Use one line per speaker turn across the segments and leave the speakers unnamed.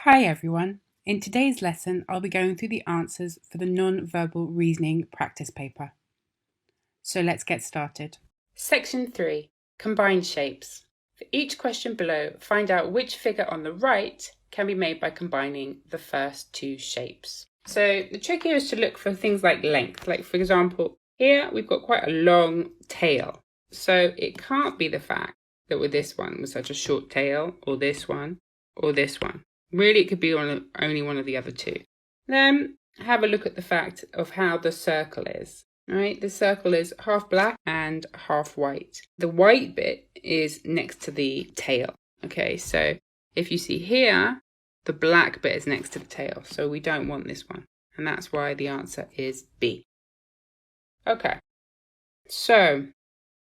Hi everyone. In today's lesson, I'll be going through the answers for the non-verbal reasoning practice paper. So let's get started. Section 3, Combined Shapes. For each question below, find out which figure on the right can be made by combining the first two shapes. So the trick here is to look for things like length. Like for example, here we've got quite a long tail. So it can't be the fact that with this one with such a short tail, or this one, or this one. Really, it could be only one of the other two. Then have a look at the fact of how the circle is. Right, the circle is half black and half white. The white bit is next to the tail. Okay, so if you see here, the black bit is next to the tail. So we don't want this one. And that's why the answer is B. Okay, so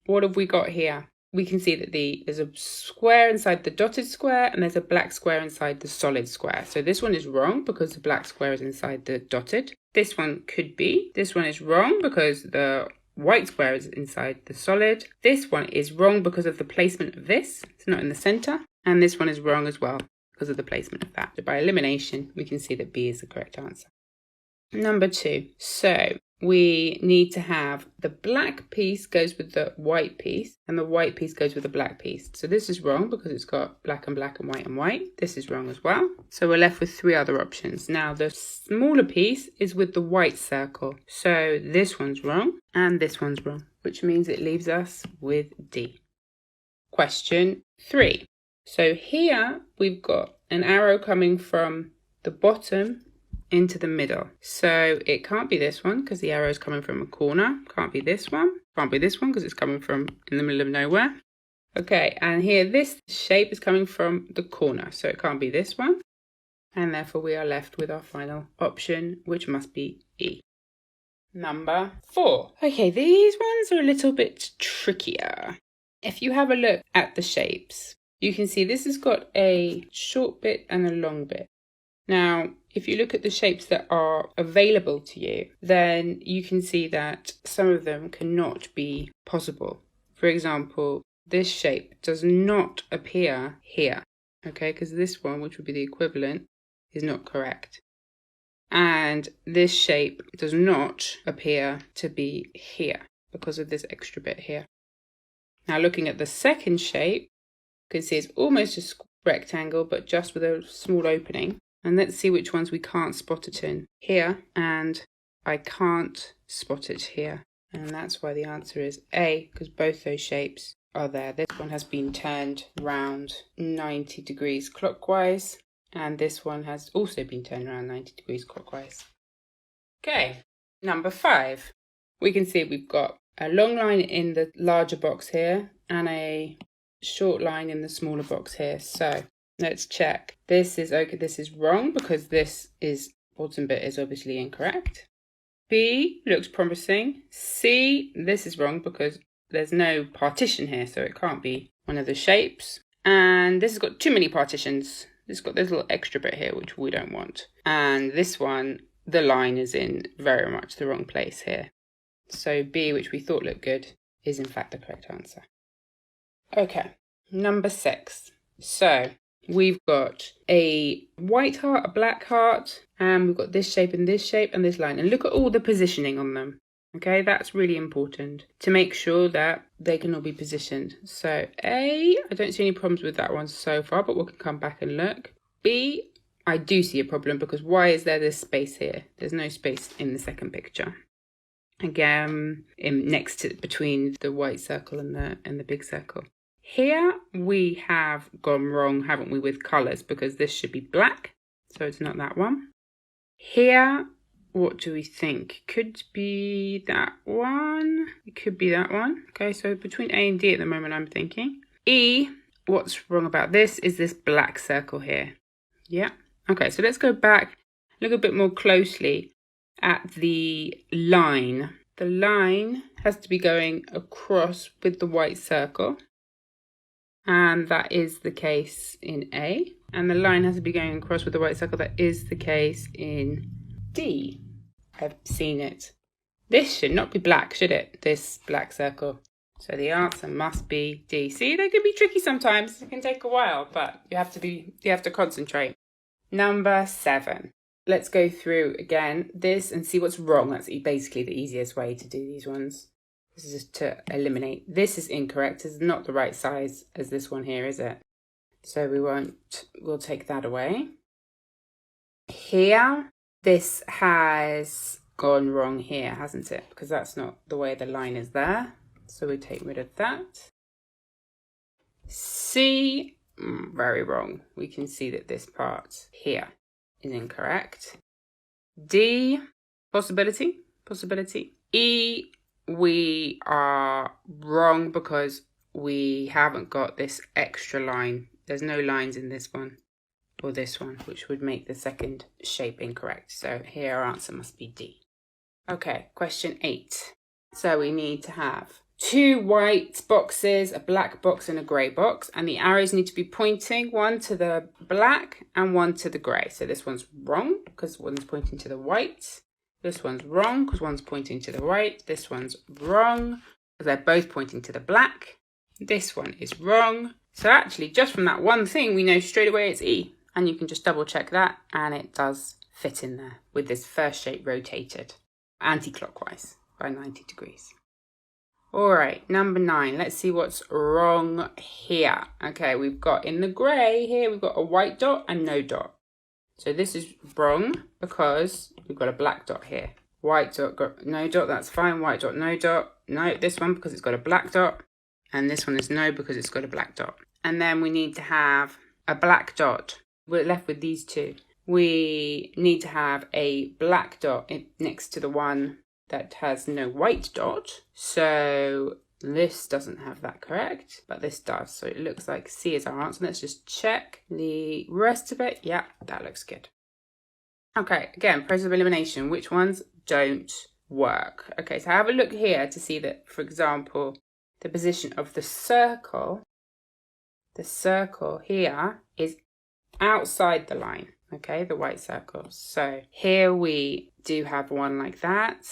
what have we got here? We can see that there's a square inside the dotted square and there's a black square inside the solid square. So this one is wrong because the black square is inside the dotted. This one could be. This one is wrong because the white square is inside the solid. This one is wrong because of the placement of this. It's not in the center. And this one is wrong as well because of the placement of that. So by elimination, we can see that B is the correct answer. Number 2. So we need to have the black piece goes with the white piece and the white piece goes with the black piece. So this is wrong because it's got black and black and white and white. This is wrong as well. So we're left with 3 other options. Now the smaller piece is with the white circle. So this one's wrong and this one's wrong, which means it leaves us with D. Question 3. So here we've got an arrow coming from the bottom into the middle. So it can't be this one because the arrow is coming from a corner. Can't be this one. Can't be this one because it's coming from in the middle of nowhere. Okay, and here this shape is coming from the corner. So it can't be this one. And therefore we are left with our final option, which must be E. Number 4. Okay, these ones are a little bit trickier. If you have a look at the shapes, you can see this has got a short bit and a long bit. Now, if you look at the shapes that are available to you, then you can see that some of them cannot be possible. For example, this shape does not appear here, okay, because this one, which would be the equivalent, is not correct. And this shape does not appear to be here because of this extra bit here. Now, looking at the second shape, you can see it's almost a rectangle, but just with a small opening. And let's see which ones we can't spot it in. Here, and I can't spot it here. And that's why the answer is A, because both those shapes are there. This one has been turned round 90 degrees clockwise, and this one has also been turned around 90 degrees clockwise. Okay, number 5. We can see we've got a long line in the larger box here, and a short line in the smaller box here. So let's check. This is okay. This is wrong because this bottom bit is obviously incorrect. B looks promising. C, this is wrong because there's no partition here, so it can't be one of the shapes. And this has got too many partitions. It's got this little extra bit here, which we don't want. And this one, the line is in very much the wrong place here. So B, which we thought looked good, is in fact the correct answer. Okay, number 6. So we've got a white heart, a black heart, and we've got this shape and this line. And look at all the positioning on them. Okay, that's really important to make sure that they can all be positioned. So A, I don't see any problems with that one so far, but we can come back and look. B, I do see a problem because why is there this space here? There's no space in the second picture. Again, between the white circle and the big circle. Here we have gone wrong, haven't we, with colours, because this should be black, so it's not that one. Here, what do we think? Could be that one. It could be that one. Okay, so between A and D at the moment, I'm thinking. E, what's wrong about this is this black circle here. Yeah. Okay, so let's go back, look a bit more closely at the line. The line has to be going across with the white circle. And that is the case in A. And the line has to be going across with the white circle. That is the case in D. I've seen it. This should not be black, should it? This black circle. So the answer must be D. See, they can be tricky sometimes. It can take a while, but you have to concentrate. Number 7. Let's go through again this and see what's wrong. That's basically the easiest way to do these ones. This is just to eliminate. This is incorrect. It's not the right size as this one here, is it? So we'll take that away. Here, this has gone wrong here, hasn't it? Because that's not the way the line is there. So we take rid of that. C, very wrong. We can see that this part here is incorrect. D, possibility. E, we are wrong because we haven't got this extra line. There's no lines in this one or this one, which would make the second shape incorrect. So here our answer must be D. Okay, question 8. So we need to have 2 white boxes, a black box and a grey box, and the arrows need to be pointing, one to the black and one to the grey. So this one's wrong because one's pointing to the white. This one's wrong because one's pointing to the white. This one's wrong because they're both pointing to the black. This one is wrong. So actually, just from that one thing, we know straight away it's E. And you can just double check that, and it does fit in there with this first shape rotated anti-clockwise by 90 degrees. All right, number 9. Let's see what's wrong here. Okay, we've got in the grey here, we've got a white dot and no dot. So this is wrong because we've got a black dot here. White dot, got no dot, that's fine. White dot, no dot. No, this one because it's got a black dot. And this one is no because it's got a black dot. And then we need to have a black dot. We're left with these two. We need to have a black dot next to the one that has no white dot. So this doesn't have that correct, but this does. So it looks like C is our answer. Let's just check the rest of it. Yeah, that looks good. Okay, again, process of elimination. Which ones don't work? Okay, so have a look here to see that, for example, the position of the circle here is outside the line, okay, the white circle. So here we do have one like that.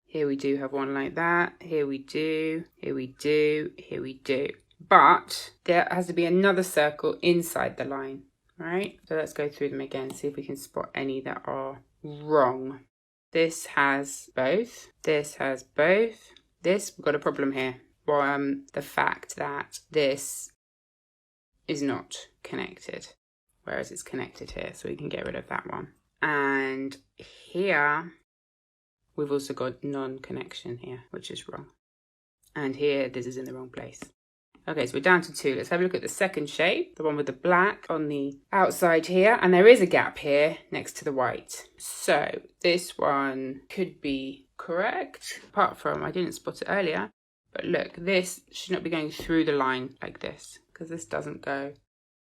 Here we do have one like that. Here we do, here we do, here we do. But there has to be another circle inside the line, right? So let's go through them again, see if we can spot any that are wrong. This has both. This has both. This, we've got a problem here. The fact that this is not connected, whereas it's connected here, so we can get rid of that one. And here, we've also got non-connection here, which is wrong. And here, this is in the wrong place. Okay, so we're down to 2. Let's have a look at the second shape, the one with the black on the outside here. And there is a gap here next to the white. So this one could be correct, apart from, I didn't spot it earlier. But look, this should not be going through the line like this, because this doesn't go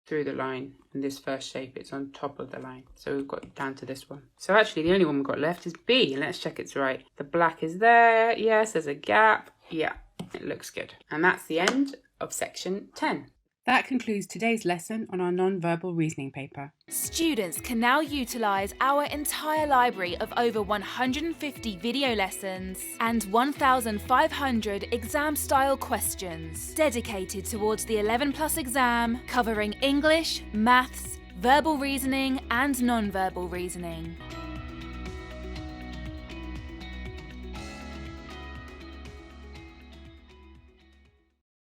through the line in this first shape. It's on top of the line. So we've got down to this one. So actually the only one we've got left is B, and let's check it's right. The black is there. Yes, there's a gap. Yeah, it looks good. And that's the end of section 10.
That concludes today's lesson on our non-verbal reasoning paper.
Students can now utilise our entire library of over 150 video lessons and 1,500 exam-style questions dedicated towards the 11+ exam, covering English, maths, verbal reasoning and non-verbal reasoning.